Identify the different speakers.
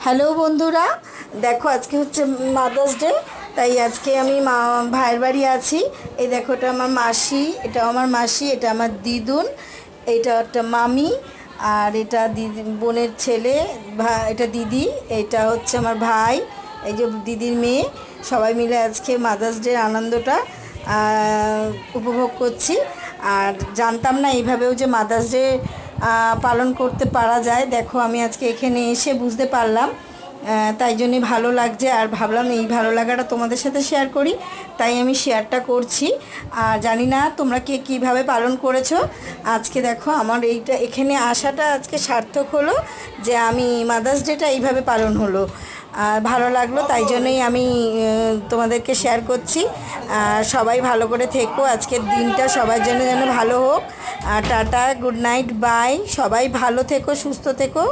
Speaker 1: Hello বন্ধুরা, দেখো আজকে হচ্ছে মাদার্স ডে। তাই আজকে আমি ভাইয়ের বাড়ি আছি। এই দেখো, এটা আমার মাসি, এটা আমার মাসি, এটা আমার দিদুন, এটা একটা মামি, আর এটা দিদি বোনের ছেলে, এটা দিদি, এটা হচ্ছে আমার ভাই, এই যে দিদির মেয়ে। সবাই মিলে আজকে মাদার্স ডের আনন্দটা উপভোগ করছি। আর জানতাম না এইভাবেও যে মাদার্স ডে পালন করতে পারা যায়। দেখো আমি আজকে এখানে এসে বুঝতে পারলাম, তাই জন্যই ভালো লাগছে। আর ভাবলাম এই ভালো লাগাটা তোমাদের সাথে শেয়ার করি, তাই আমি শেয়ারটা করছি। আর জানি না তোমরা কে কীভাবে পালন করেছো। আজকে দেখো আমার এখানে আসাটা আজকে সার্থক হলো, যে আমি মাদার্স ডেটা এইভাবে পালন হলো। আর ভালো লাগলো, তাই জন্যই আমি তোমাদেরকে শেয়ার করছি। সবাই ভালো করে থেকো, আজকের দিনটা সবার জন্য যেন ভালো হোক। Tata, good night, bye. সবাই ভালো থেকো, সুস্থ থেকো।